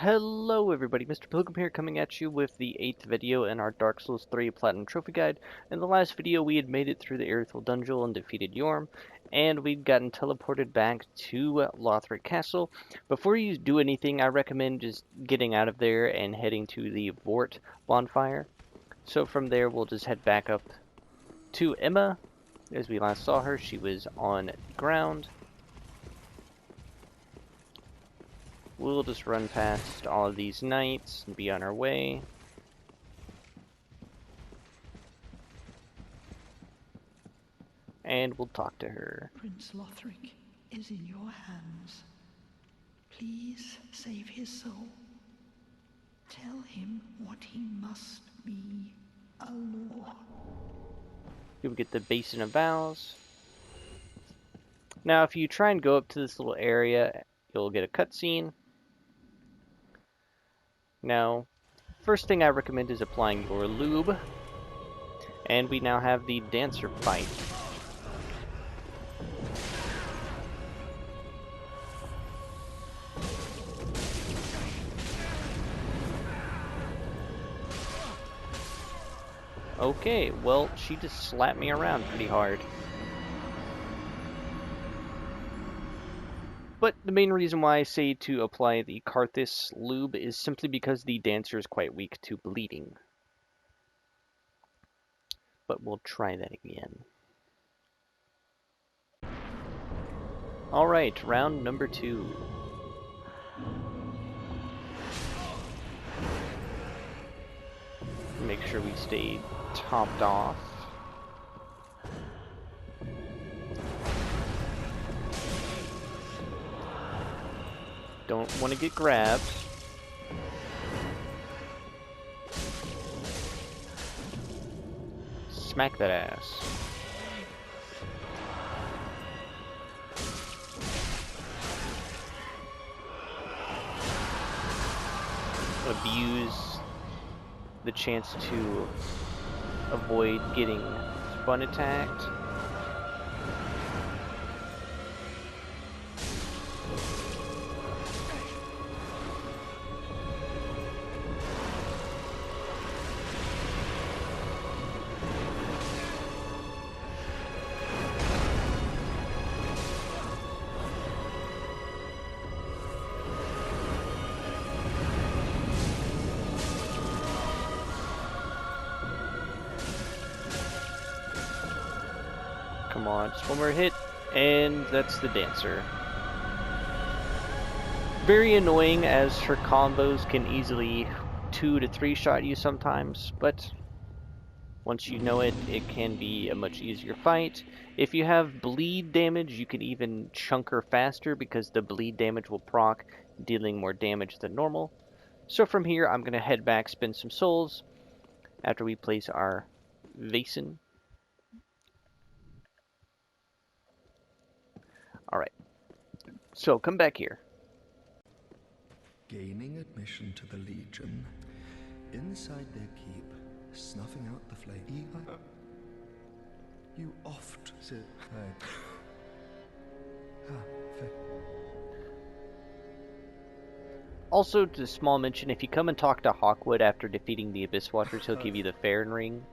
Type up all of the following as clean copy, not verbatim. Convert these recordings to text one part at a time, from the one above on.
Hello everybody, Mr. Pilgrim here coming at you with the 8th video in our Dark Souls 3 Platinum Trophy Guide. In the last video we had made it through the Aerithal Dungeon and defeated Yorm, and we'd gotten teleported back to Lothric Castle. Before you do anything, I recommend just getting out of there and heading to the Vort bonfire. So from there we'll just head back up to Emma. As we last saw her, she was on the ground. We'll just run past all of these knights and be on our way. And we'll talk to her. Prince Lothric is in your hands. Please save his soul. Tell him what he must be, a law. You'll get the Basin of Vows. Now, if you try and go up to this little area, you'll get a cutscene. Now, first thing I recommend is applying your lube. And we now have the dancer fight. Okay, well, she just slapped me around pretty hard. But the main reason why I say to apply the Karthus lube is simply because the dancer is quite weak to bleeding. But we'll try that again. Alright, round number 2. Make sure we stay topped off. Don't want to get grabbed. Smack that ass. Abuse the chance to avoid getting fun attacked. Come on, just one more hit, and that's the dancer. Very annoying, as her combos can easily 2 to 3 shot you sometimes, but once you know it, it can be a much easier fight. If you have bleed damage, you can even chunk her faster because the bleed damage will proc, dealing more damage than normal. So from here, I'm going to head back, spend some souls, after we place our Basin. Alright, so come back here. Gaining admission to the Legion, inside their keep, snuffing out the flame. You oft say, Also, just a small mention, if you come and talk to Hawkwood after defeating the Abyss Watchers, he'll give you the Farron ring.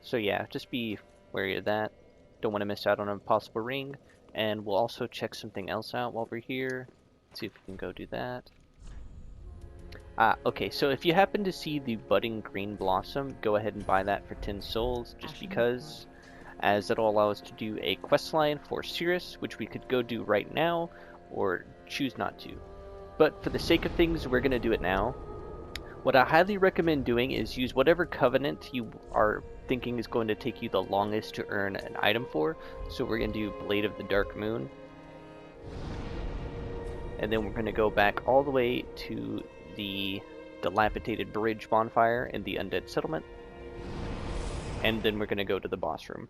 So yeah, just be wary of that. Don't want to miss out on a possible ring. And we'll also check something else out while we're here. See if we can go do that. Okay, so if you happen to see the budding green blossom, go ahead and buy that for 10 souls, just because, as it'll allow us to do a quest line for Cirrus, which we could go do right now, or choose not to. But for the sake of things, we're going to do it now. What I highly recommend doing is use whatever covenant you are thinking is going to take you the longest to earn an item for. So we're going to do Blade of the Dark Moon. And then we're going to go back all the way to the dilapidated bridge bonfire in the Undead Settlement. And then we're going to go to the boss room.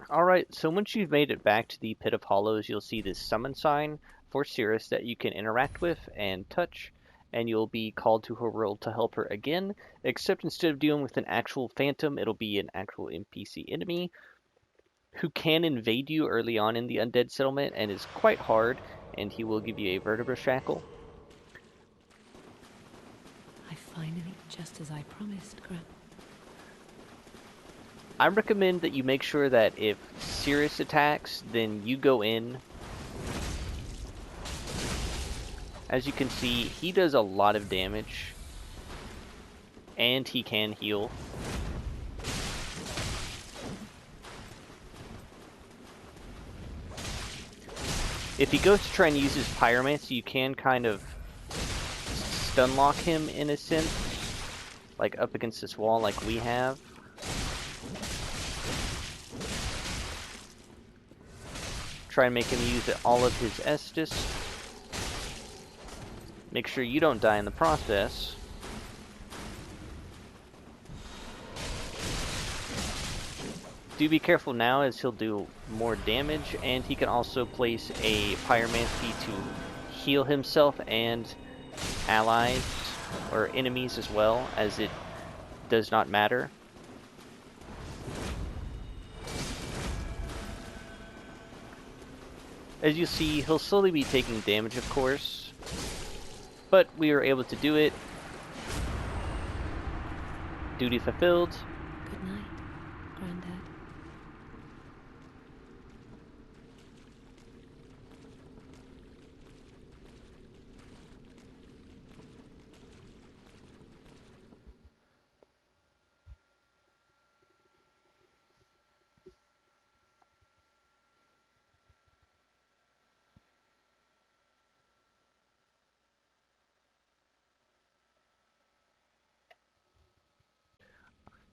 Alright, so once you've made it back to the Pit of Hollows, you'll see this summon sign for Cirrus that you can interact with and touch, and you'll be called to her world to help her again, except instead of dealing with an actual phantom, it'll be an actual NPC enemy who can invade you early on in the undead settlement and is quite hard, and he will give you a vertebra shackle. I finally, just as I promised, I recommend that you make sure that if Cirrus attacks, then you go in. As you can see, he does a lot of damage, and he can heal. If he goes to try and use his pyromancy, you can kind of stun lock him in a sense, like up against this wall like we have. Try and make him use all of his Estus. Make sure you don't die in the process. Do be careful now, as he'll do more damage, and he can also place a pyromancy to heal himself and allies or enemies as well, as it does not matter. As you see, he'll slowly be taking damage, of course, but we were able to do it. Duty fulfilled. Good night, Granddad.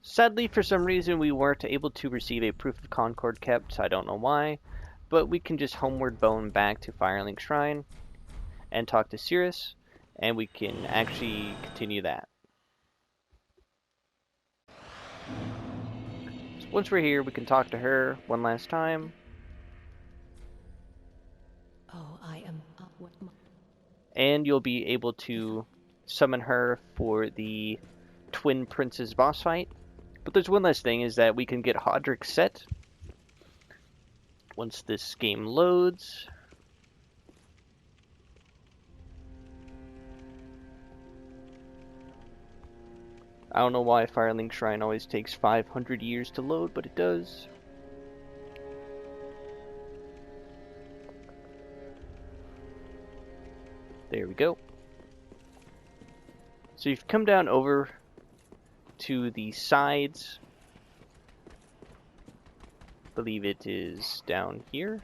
Sadly, for some reason, we weren't able to receive a proof of Concord kept. I don't know why, but we can just homeward bone back to Firelink Shrine and talk to Cirrus, and we can actually continue that. So once we're here, we can talk to her one last time. Oh, I am up. And you'll be able to summon her for the Twin Princes boss fight. But there's one last thing, is that we can get Hodrick set once this game loads. I don't know why Firelink Shrine always takes 500 years to load, but it does. There we go. So you've come down over to the sides. I believe it is down here.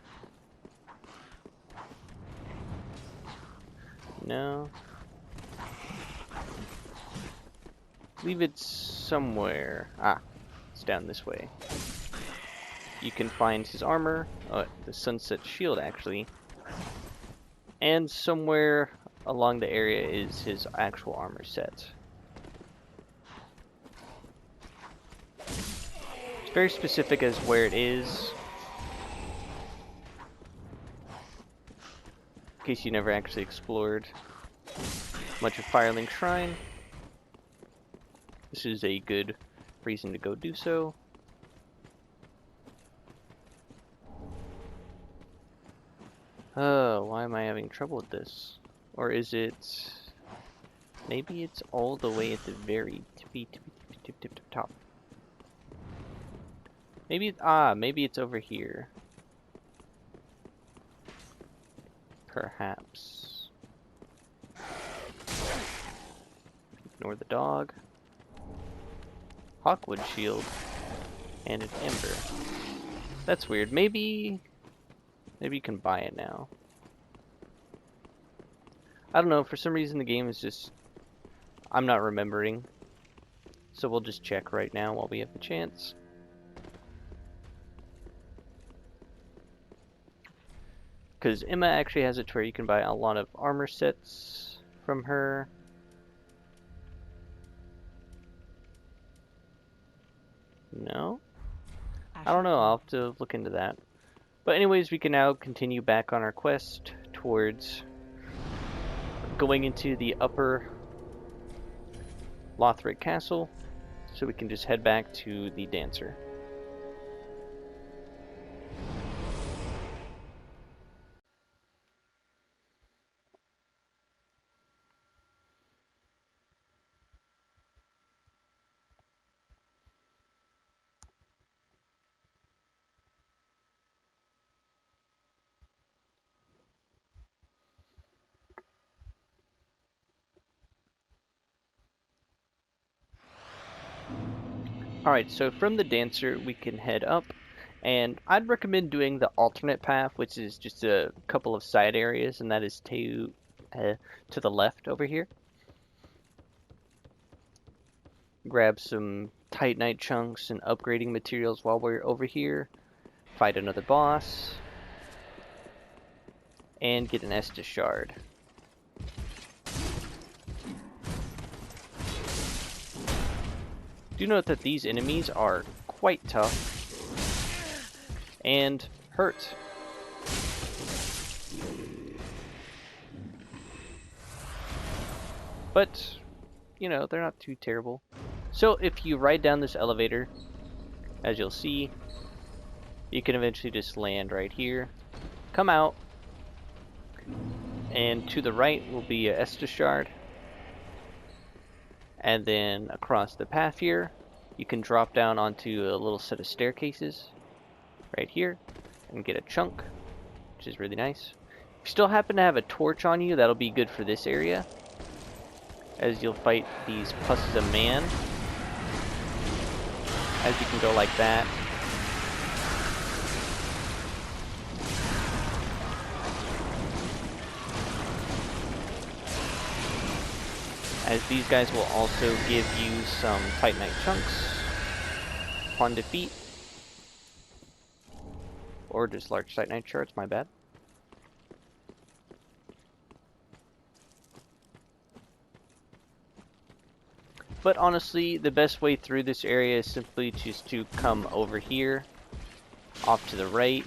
No. I believe it's somewhere. Ah, it's down this way. You can find his armor, the sunset shield actually, and somewhere along the area is his actual armor set. It's very specific as where it is, in case you never actually explored much of Firelink Shrine. This is a good reason to go do so. Oh, why am I having trouble with this? Or is it... maybe it's all the way at the very tip top. Maybe, maybe it's over here. Perhaps. Ignore the dog. Hawkwood shield. And an ember. That's weird. Maybe you can buy it now. I don't know, for some reason the game is just... I'm not remembering. So we'll just check right now while we have the chance. Because Emma actually has it to where you can buy a lot of armor sets from her. No? I don't know, I'll have to look into that. But anyways, we can now continue back on our quest towards going into the upper Lothric castle, so we can just head back to the dancer. Alright, so from the dancer we can head up, and I'd recommend doing the alternate path, which is just a couple of side areas, and that is to the left over here. Grab some titanite chunks and upgrading materials while we're over here, fight another boss, and get an esta shard. Do note that these enemies are quite tough and hurt. But, you know, they're not too terrible. So if you ride down this elevator, as you'll see, you can eventually just land right here. Come out, and to the right will be a esta shard. And then across the path here, you can drop down onto a little set of staircases right here and get a chunk, which is really nice. If you still happen to have a torch on you, that'll be good for this area, as you'll fight these pluses of man. As you can go like that. As these guys will also give you some titanite chunks upon defeat. Or just large titanite shards, my bad. But honestly, the best way through this area is simply just to come over here, off to the right.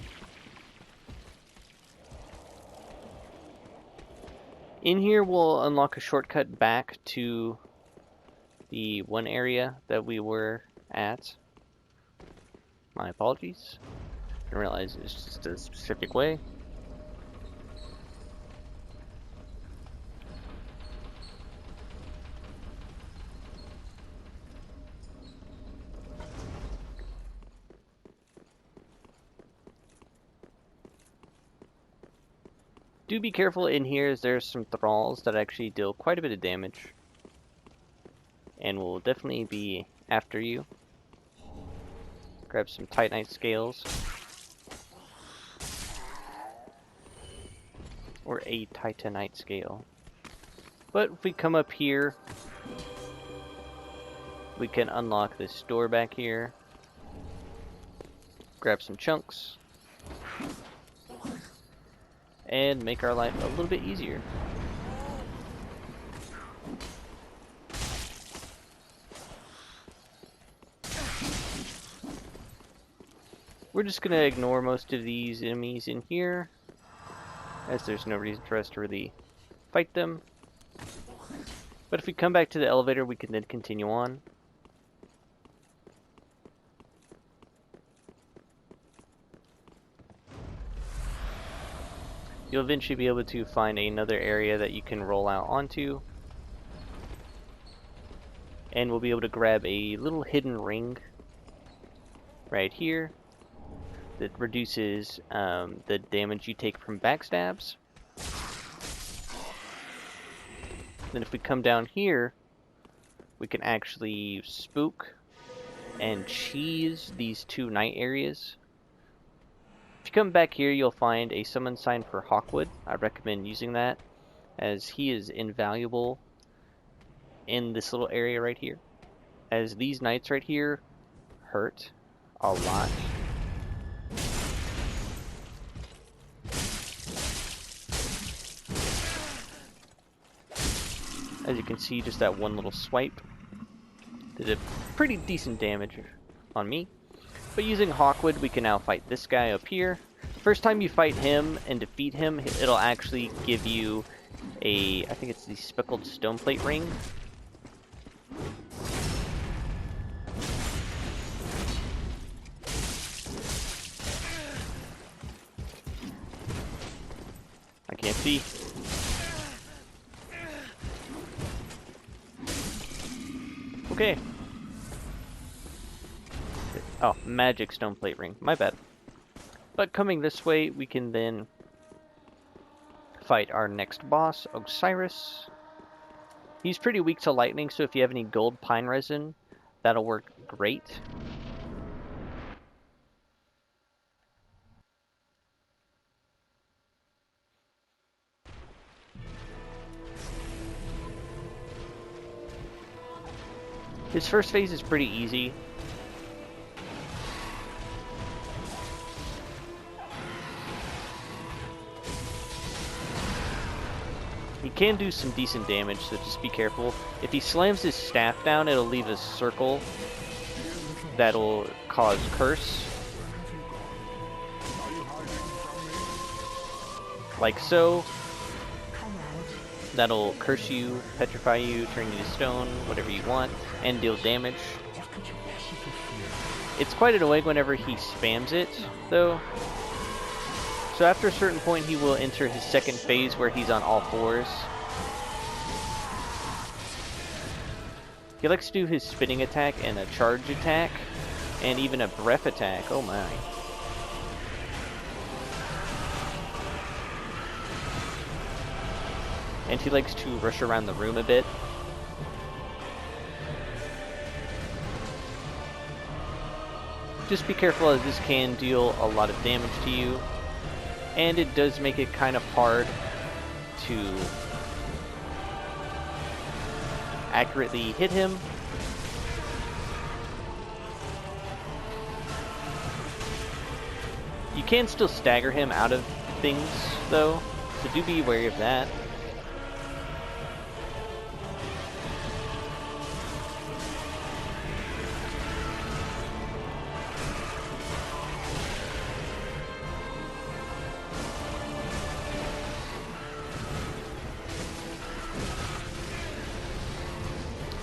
In here we'll unlock a shortcut back to the one area that we were at. My apologies. I didn't realize it's just a specific way. Do be careful in here, as there's some thralls that actually deal quite a bit of damage. And will definitely be after you. Grab some titanite scales. Or a titanite scale. But if we come up here, we can unlock this door back here. Grab some chunks. And make our life a little bit easier. We're just gonna ignore most of these enemies in here, as there's no reason for us to really fight them. But if we come back to the elevator, we can then continue on. You'll eventually be able to find another area that you can roll out onto. And we'll be able to grab a little hidden ring right here that reduces the damage you take from backstabs. Then if we come down here, we can actually spook and cheese these two night areas. If you come back here, you'll find a summon sign for Hawkwood. I recommend using that, as he is invaluable in this little area right here, as these knights right here hurt a lot. As you can see, just that one little swipe did a pretty decent damage on me. But using Hawkwood, we can now fight this guy up here. First time you fight him and defeat him, it'll actually give you a, I think it's the speckled stone plate ring. I can't see. Okay. Oh, magic stone plate ring. My bad. But coming this way, we can then fight our next boss, Osiris. He's pretty weak to lightning, so if you have any gold pine resin, that'll work great. His first phase is pretty easy. He can do some decent damage, so just be careful. If he slams his staff down, it'll leave a circle that'll cause curse. Like so. That'll curse you, petrify you, turn you to stone, whatever you want, and deal damage. It's quite annoying whenever he spams it, though. So after a certain point, he will enter his second phase where he's on all fours. He likes to do his spinning attack and a charge attack, and even a breath attack. Oh my. And he likes to rush around the room a bit. Just be careful, as this can deal a lot of damage to you. And it does make it kind of hard to accurately hit him. You can still stagger him out of things, though, so do be wary of that.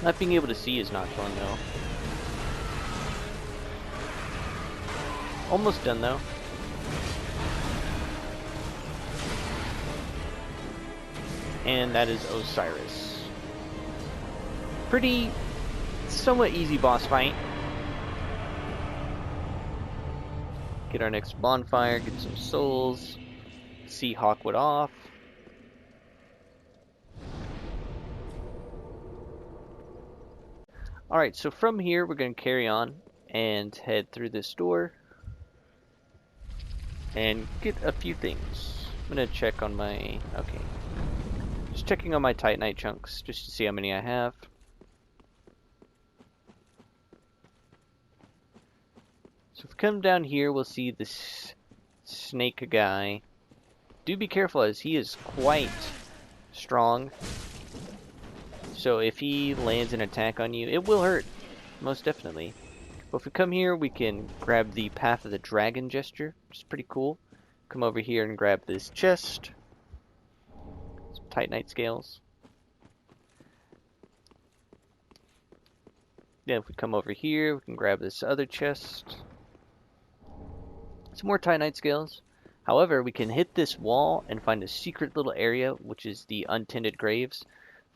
Not being able to see is not fun, though. Almost done, though. And that is Osiris. Pretty, somewhat easy boss fight. Get our next bonfire, get some souls, see Hawkwood off. Alright, so from here we're going to carry on and head through this door and get a few things. I'm going to check on my... okay. Just checking on my titanite chunks just to see how many I have. So if we come down here, we'll see this snake guy. Do be careful, as he is quite strong. So if he lands an attack on you, it will hurt, most definitely. But if we come here, we can grab the Path of the Dragon gesture, which is pretty cool. Come over here and grab this chest. Some titanite scales. Then if we come over here, we can grab this other chest. Some more titanite scales. However, we can hit this wall and find a secret little area, which is the untended graves.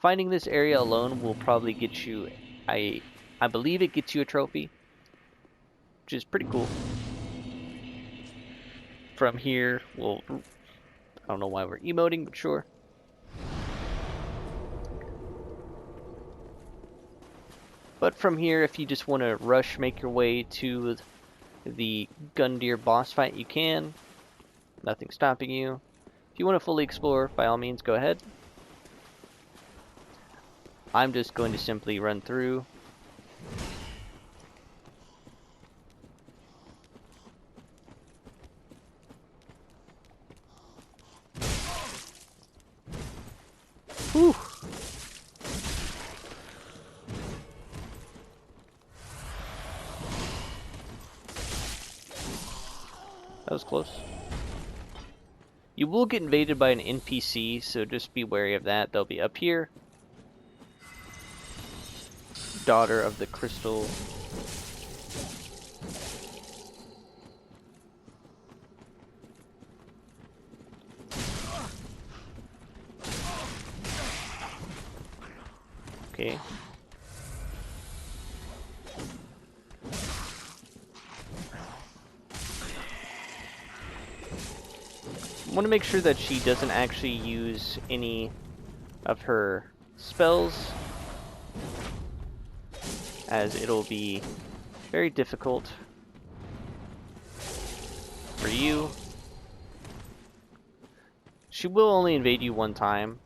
Finding this area alone will probably get you, I believe it gets you a trophy, which is pretty cool. From here, I don't know why we're emoting, but sure. But from here, if you just want to rush, make your way to the Gundyr boss fight, you can. Nothing stopping you. If you want to fully explore, by all means, go ahead. I'm just going to simply run through. Whew. That was close. You will get invaded by an NPC, so just be wary of that. They'll be up here. Daughter of the crystal. Okay. I want to make sure that she doesn't actually use any of her spells, as it'll be very difficult for you. She will only invade you one time.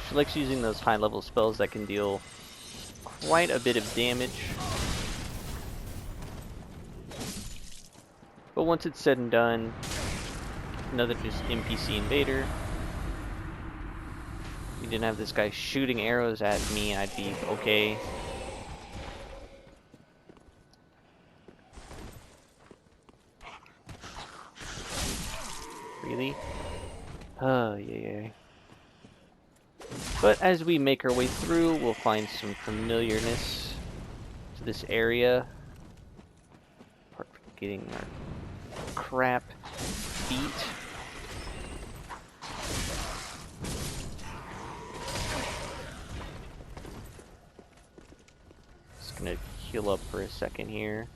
She likes using those high-level spells that can deal quite a bit of damage. But once it's said and done, another just NPC invader. If you didn't have this guy shooting arrows at me, I'd be okay. Really? Oh, yeah. But as we make our way through, we'll find some familiarness to this area. Apart from getting our crap beat. Just gonna heal up for a second here.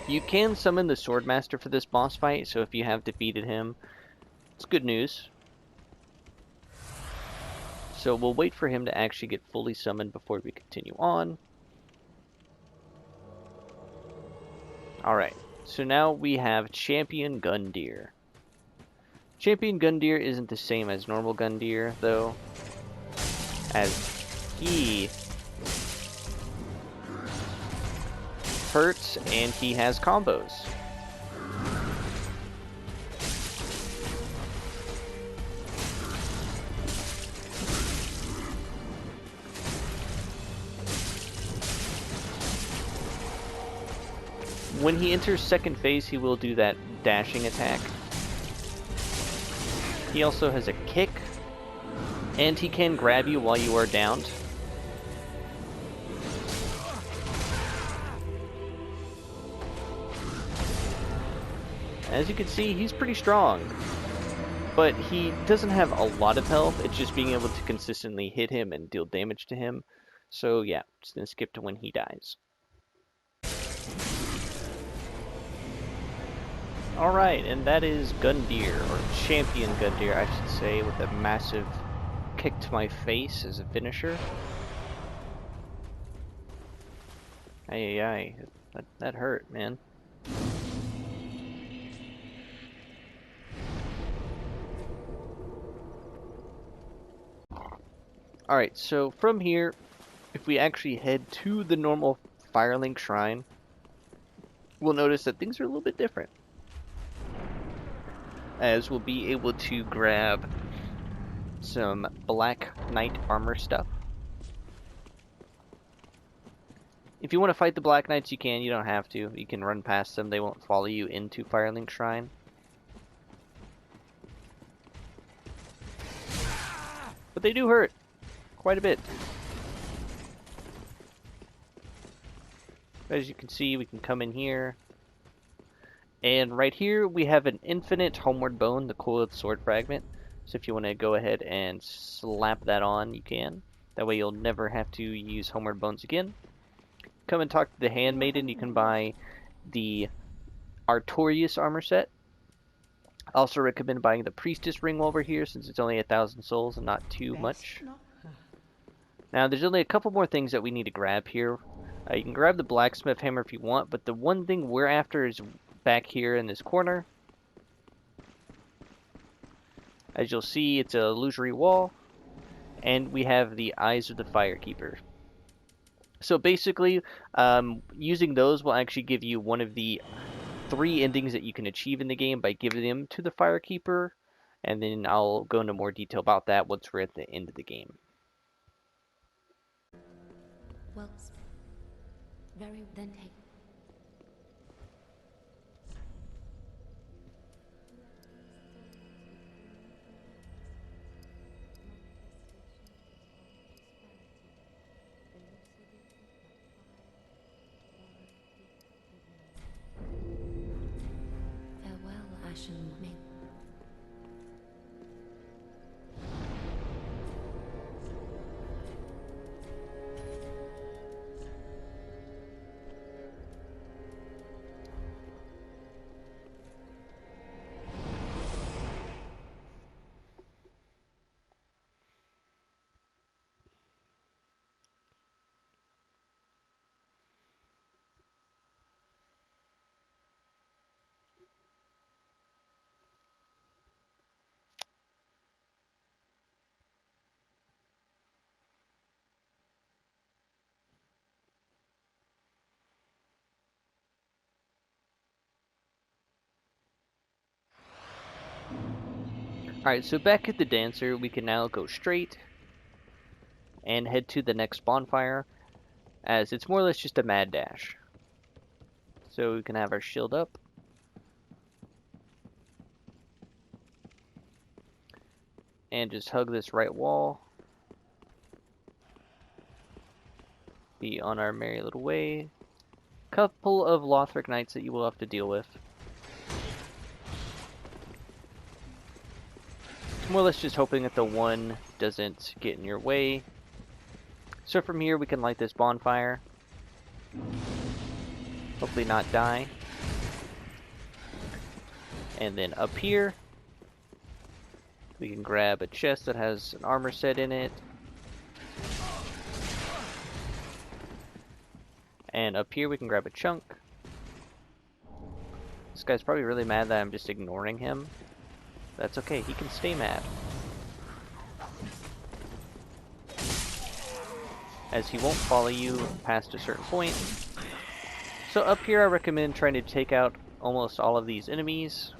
You can summon the Swordmaster for this boss fight, so if you have defeated him, it's good news. So we'll wait for him to actually get fully summoned before we continue on. Alright, so now we have Champion Gundyr. Champion Gundyr isn't the same as normal Gundyr, though, as he hurts and he has combos. When he enters second phase, he will do that dashing attack. He also has a kick, and he can grab you while you are downed. As you can see, he's pretty strong, but he doesn't have a lot of health. It's just being able to consistently hit him and deal damage to him. So yeah, just gonna skip to when he dies. Alright, and that is Gundyr, or Champion Gundyr, I should say, with a massive kick to my face as a finisher. Aye, that hurt, man. Alright, so from here, if we actually head to the normal Firelink Shrine, we'll notice that things are a little bit different. As we'll be able to grab some Black Knight armor stuff. If you want to fight the Black Knights, you can. You don't have to. You can run past them. They won't follow you into Firelink Shrine. But they do hurt quite a bit. As you can see, we can come in here. And right here, we have an infinite homeward bone, the coiled sword fragment. So if you want to go ahead and slap that on, you can. That way you'll never have to use homeward bones again. Come and talk to the handmaiden. You can buy the Artorias armor set. I also recommend buying the priestess ring over here, since it's only 1,000 souls and not too much. Now there's only a couple more things that we need to grab here. You can grab the blacksmith hammer if you want, but the one thing we're after is back here in this corner. As you'll see, it's an illusory wall, and we have the eyes of the Firekeeper. So basically, using those will actually give you one of the 3 endings that you can achieve in the game by giving them to the Firekeeper, and then I'll go into more detail about that once we're at the end of the game. Well, very then take. Farewell, Ashen Maid. Alright, so back at the dancer, we can now go straight and head to the next bonfire, as it's more or less just a mad dash. So we can have our shield up. And just hug this right wall. Be on our merry little way. Couple of lothric knights that you will have to deal with. More or less just hoping that the one doesn't get in your way. So from here we can light this bonfire. Hopefully not die. And then up here we can grab a chest that has an armor set in it. And up here we can grab a chunk. This guy's probably really mad that I'm just ignoring him. That's okay, he can stay mad. As he won't follow you past a certain point. So up here I recommend trying to take out almost all of these enemies.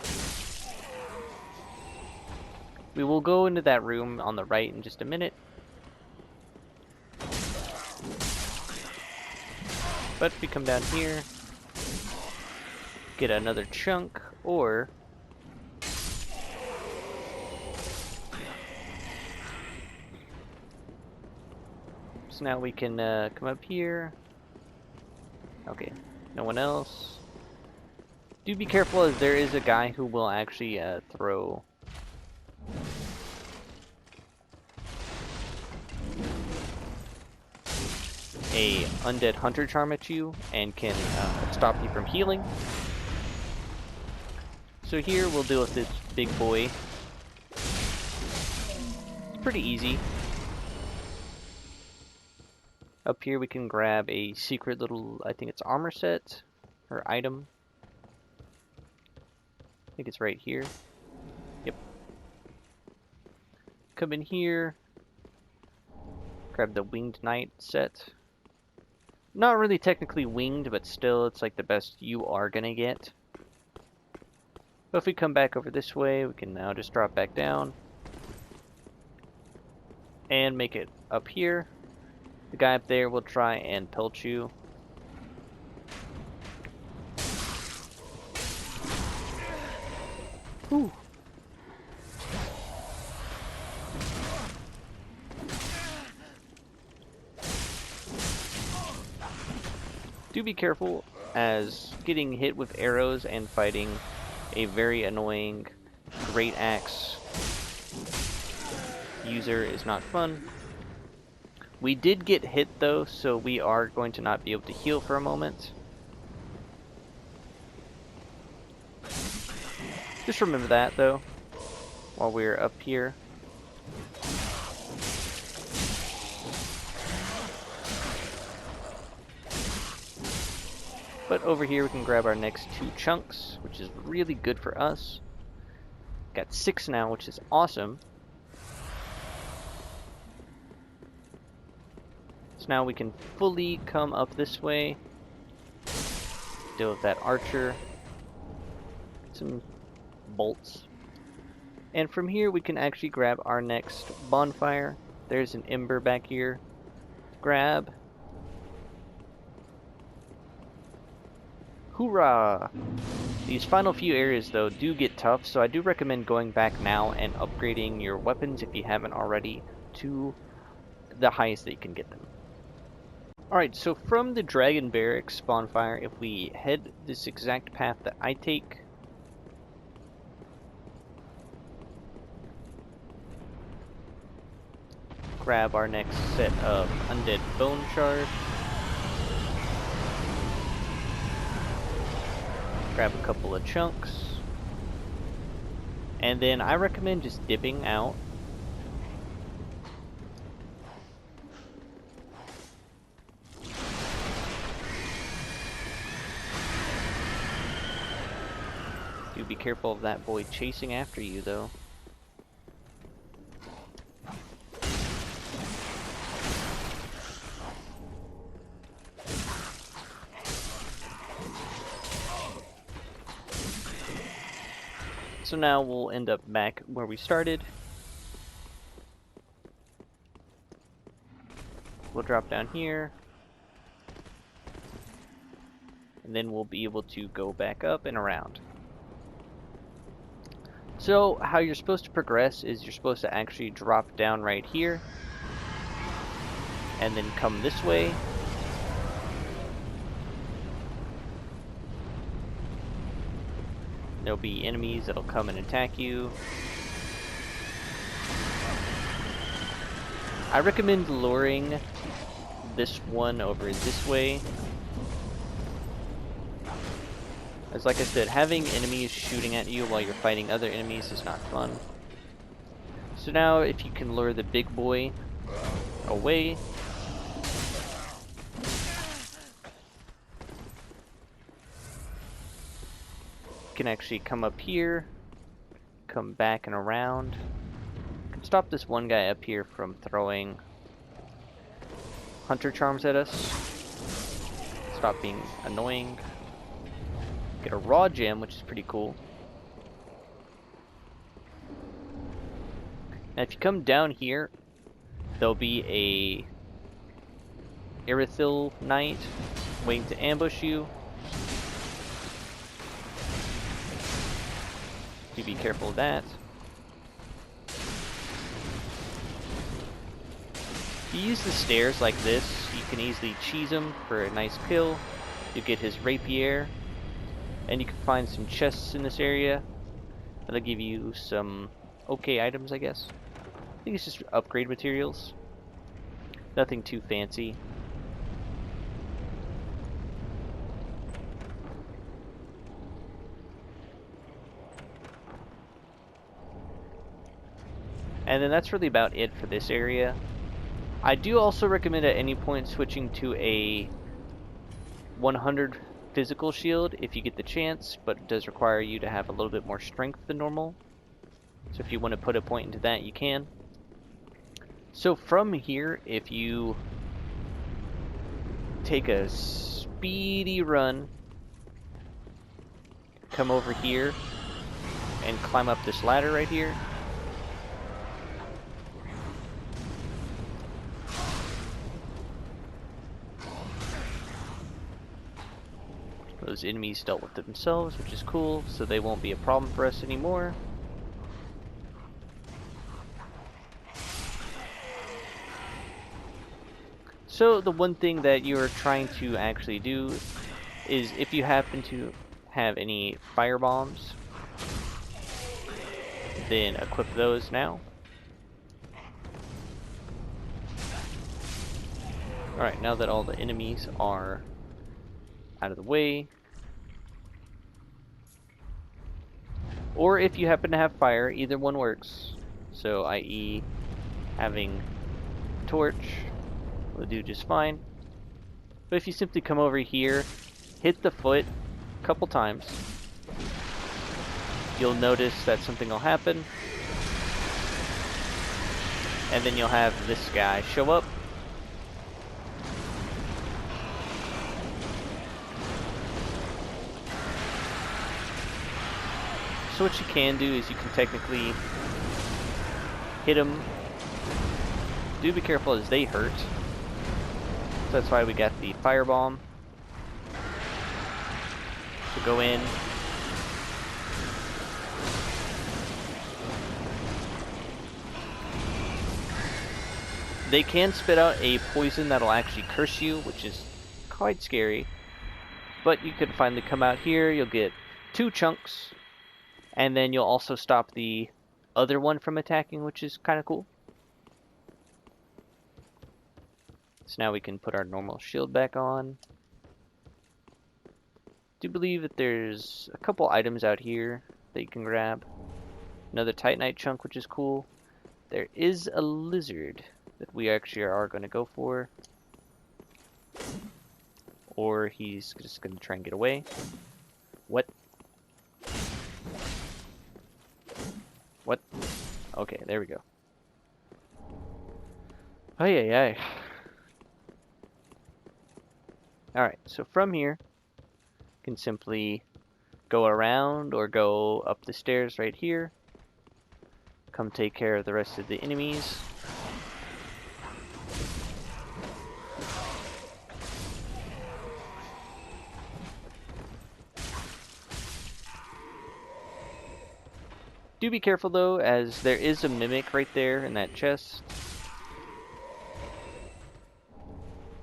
We will go into that room on the right in just a minute. But if we come down here, get another chunk, or so now we can come up here. Okay, no one else. Do be careful, as there is a guy who will actually throw a undead hunter charm at you and can stop you from healing. So here we'll deal with this big boy. It's pretty easy. Up here we can grab a secret little, I think it's armor set or item. I think it's right here. Yep. Come in here. Grab the winged knight set. Not really technically winged, but still it's like the best you are gonna get. But if we come back over this way, we can now just drop back down and make it up here. The guy up there will try and pelt you. Ooh. Do be careful, as getting hit with arrows and fighting a very annoying great axe user is not fun. We did get hit though, so we are going to not be able to heal for a moment. Just remember that though, while we're up here. But over here we can grab our next 2 chunks, which is really good for us. Got 6 now, which is awesome. So now we can fully come up this way. Deal with that archer. Some bolts. And from here we can actually grab our next bonfire. There's an ember back here. Grab. Hoorah! These final few areas though do get tough, so I do recommend going back now and upgrading your weapons if you haven't already to the highest that you can get them. Alright, so from the Dragon Barracks bonfire, if we head this exact path that I take, grab our next set of undead bone shards, grab a couple of chunks, and then I recommend just dipping out. Do be careful of that boy chasing after you though. So now we'll end up back where we started. We'll drop down here. And then we'll be able to go back up and around. So how you're supposed to progress is you're supposed to actually drop down right here. And then come this way. There'll be enemies that'll come and attack you. I recommend luring this one over this way. As like I said, having enemies shooting at you while you're fighting other enemies is not fun. So now if you can lure the big boy away, can actually come up here, come back and around. Can stop this one guy up here from throwing hunter charms at us. Stop being annoying. Get a raw gem, which is pretty cool. Now if you come down here, there'll be a Erythil Knight waiting to ambush you. You be careful of that. If you use the stairs like this, you can easily cheese him for a nice kill. You get his rapier, and you can find some chests in this area. That'll give you some okay items, I guess. I think it's just upgrade materials. Nothing too fancy. And then that's really about it for this area. I do also recommend at any point switching to a 100 physical shield if you get the chance, but it does require you to have a little bit more strength than normal. So if you want to put a point into that, you can. So from here, if you take a speedy run, come over here and climb up this ladder right here. Those enemies dealt with themselves, which is cool, so they won't be a problem for us anymore. So the one thing that you're trying to actually do is if you happen to have any firebombs, then equip those now. Alright, now that all the enemies are out of the way, or if you happen to have fire, either one works. So i.e. having torch will do just fine. But if you simply come over here, hit the foot a couple times, you'll notice that something will happen. And then you'll have this guy show up. So what you can do is you can technically hit them. Do be careful as they hurt. So that's why we got the firebomb to go in. They can spit out a poison that'll actually curse you, which is quite scary. But you can finally come out here, you'll get 2 chunks, and then you'll also stop the other one from attacking, which is kind of cool. So now we can put our normal shield back on. Do believe that there's a couple items out here that you can grab. Another titanite chunk, which is cool. There is a lizard that we actually are going to go for. Or he's just going to try and get away. What? What? Okay, there we go. Ay, ay, ay. Alright, so from here, you can simply go around or go up the stairs right here. Come take care of the rest of the enemies. Do be careful though, as there is a mimic right there in that chest.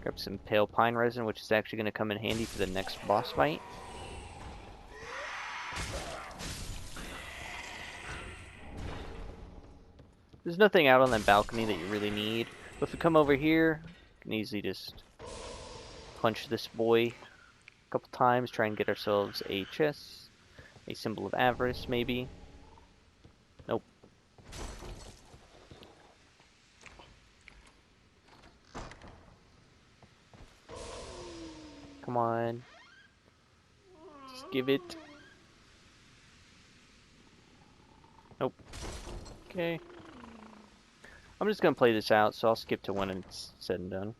Grab some pale pine resin, which is actually going to come in handy for the next boss fight. There's nothing out on that balcony that you really need, but if we come over here, you can easily just punch this boy a couple times, try and get ourselves a chest, a symbol of avarice maybe. Nope. Come on. Just give it. Nope. Okay. I'm just gonna play this out, so I'll skip to when it's said and done.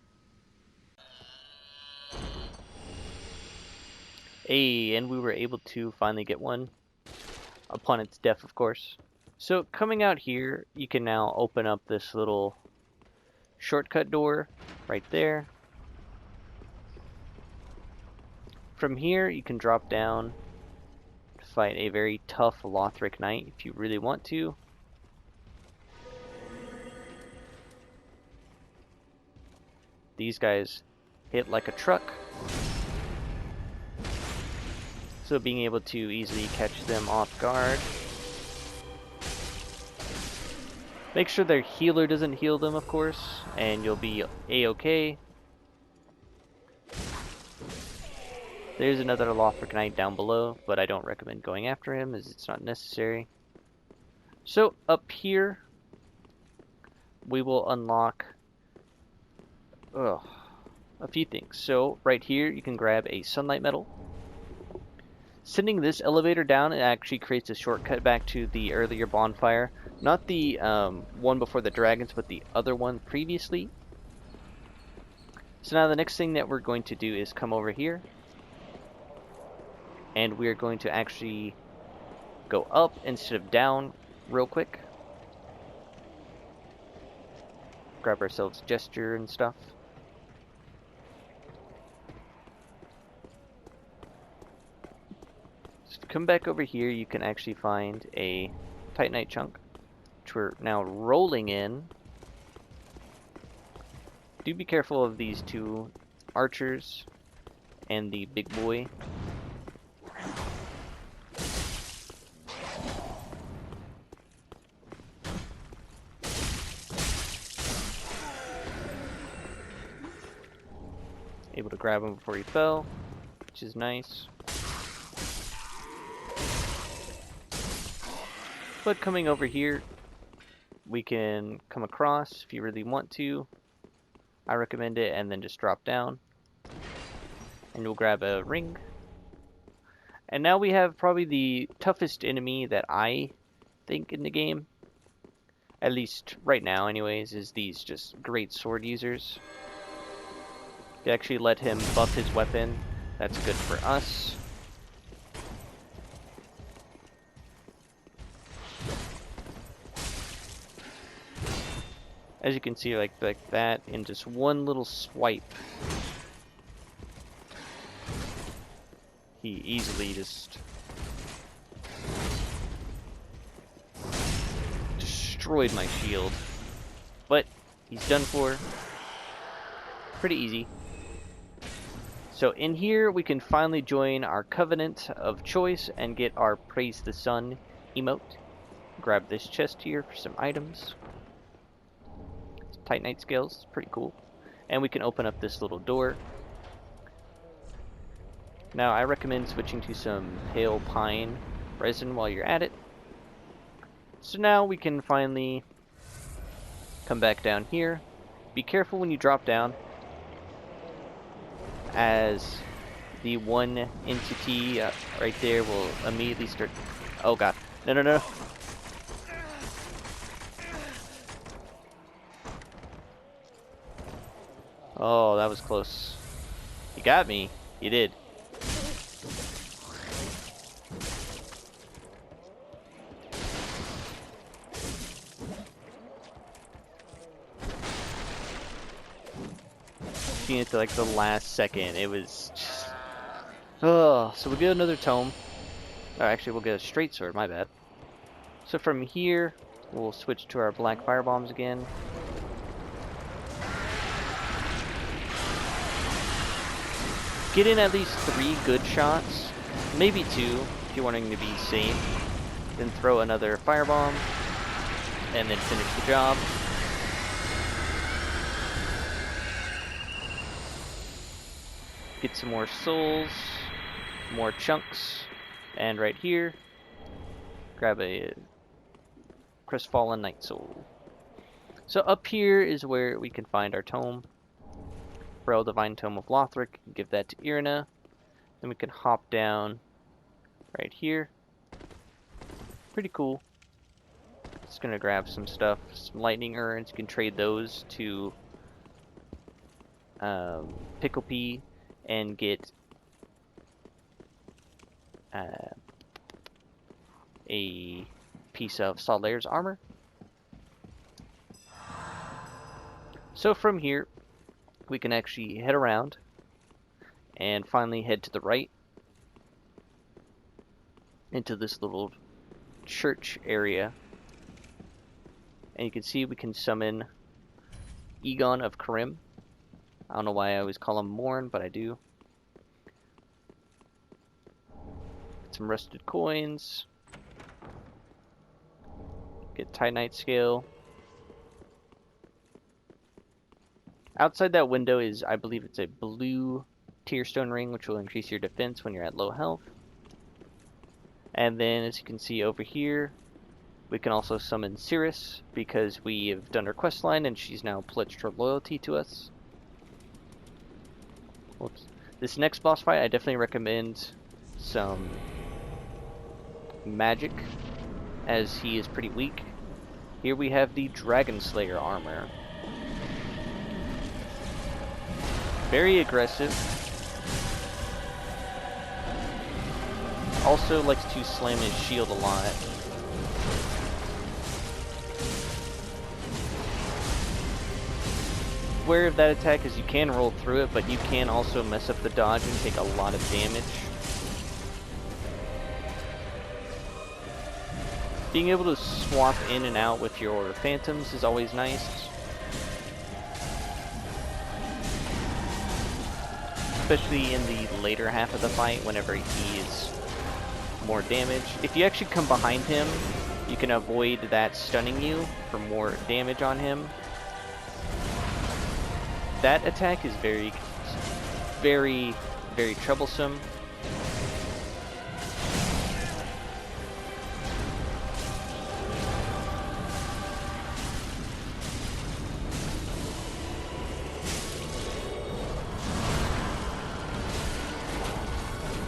Hey, and we were able to finally get one. Upon its death, of course. So, coming out here, you can now open up this little shortcut door right there. From here, you can drop down to fight a very tough lothric knight if you really want to. These guys hit like a truck. So being able to easily catch them off guard. Make sure their healer doesn't heal them, of course, and you'll be a-okay. There's another lothric knight down below, but I don't recommend going after him as it's not necessary. So up here, we will unlock a few things. So right here, you can grab a sunlight medal. Sending this elevator down, it actually creates a shortcut back to the earlier bonfire. Not the one before the dragons, but the other one previously. So now the next thing that we're going to do is come over here. And we're going to actually go up instead of down real quick. Grab ourselves gesture and stuff. So to come back over here, you can actually find a titanite chunk, which we're now rolling in. Do be careful of these 2 archers and the big boy. Able to grab him before he fell, which is nice. But coming over here, we can come across if you really want to. I recommend it, and then just drop down. And you'll grab a ring. And now we have probably the toughest enemy that I think in the game, at least right now anyways, is these just great sword users. You actually let him buff his weapon. That's good for us. As you can see, like that, in just one little swipe, he easily just destroyed my shield. But he's done for. Pretty easy. So in here, we can finally join our covenant of choice and get our Praise the Sun emote. Grab this chest here for some items. Titanite scales, pretty cool. And we can open up this little door. Now I recommend switching to some pale pine resin while you're at it. So now we can finally come back down here. Be careful when you drop down, as the one entity right there will immediately start. Oh god, no, no, no. Oh, that was close. You got me. You did. Seeing it to like the last second, it was just... Oh, so we'll get another tome. Oh, actually, we'll get a straight sword, my bad. So from here, we'll switch to our black firebombs again. Get in at least 3 good shots, maybe 2 if you're wanting to be safe. Then throw another firebomb, and then finish the job. Get some more souls, more chunks, and right here, grab a crestfallen night soul. So up here is where we can find our tome. Braille Divine Tome of Lothric, give that to Irina. Then we can hop down right here. Pretty cool. Just gonna grab some stuff, some lightning urns. You can trade those to Pickle Pea and get a piece of Salt Layers armor. So from here, we can actually head around and finally head to the right into this little church area. And you can see we can summon Egon of Karim. I don't know why I always call him Morn, but I do. Get some rusted coins. Get titanite scale. Outside that window is, I believe it's a blue tearstone ring, which will increase your defense when you're at low health. And then, as you can see over here, we can also summon Cirrus, because we have done her questline and she's now pledged her loyalty to us. Whoops. This next boss fight, I definitely recommend some magic, as he is pretty weak. Here we have the Dragon Slayer armor. Very aggressive. Also likes to slam his shield a lot. Aware of that attack is you can roll through it, but you can also mess up the dodge and take a lot of damage. Being able to swap in and out with your phantoms is always nice. Especially in the later half of the fight, whenever he is more damage. If you actually come behind him, you can avoid that stunning you for more damage on him. That attack is very, very, very troublesome.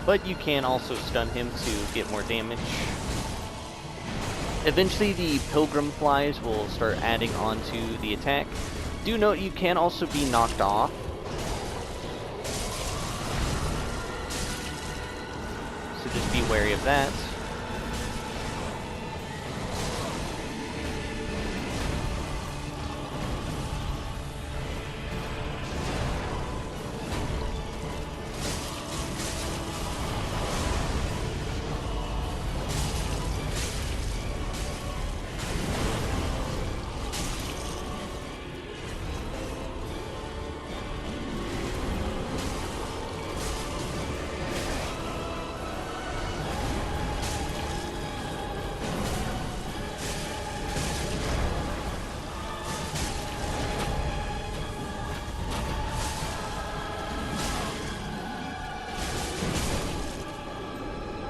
but you can also stun him to get more damage. Eventually the pilgrim flies will start adding on to the attack. Do note you can also be knocked off. So just be wary of that.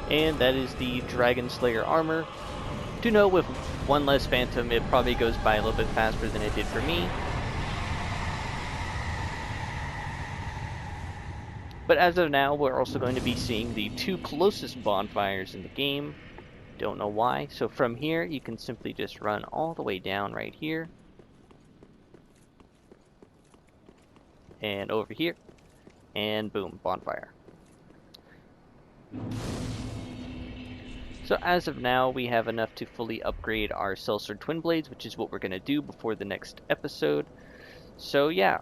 And that is the Dragon Slayer armor. Do note with one less Phantom, it probably goes by a little bit faster than it did for me. But as of now, we're also going to be seeing the 2 closest bonfires in the game. Don't know why. So from here, you can simply just run all the way down right here. And over here. And boom, bonfire. So as of now, we have enough to fully upgrade our Seltzer Twin Blades, which is what we're going to do before the next episode. So yeah,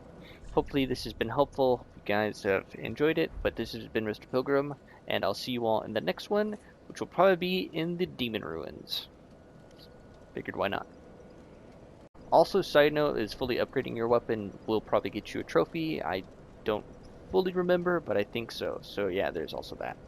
hopefully this has been helpful. Hope you guys have enjoyed it, but this has been Mr. Pilgrim, and I'll see you all in the next one, which will probably be in the Demon Ruins. Figured why not. Also, side note is fully upgrading your weapon will probably get you a trophy. I don't fully remember, but I think so. So yeah, there's also that.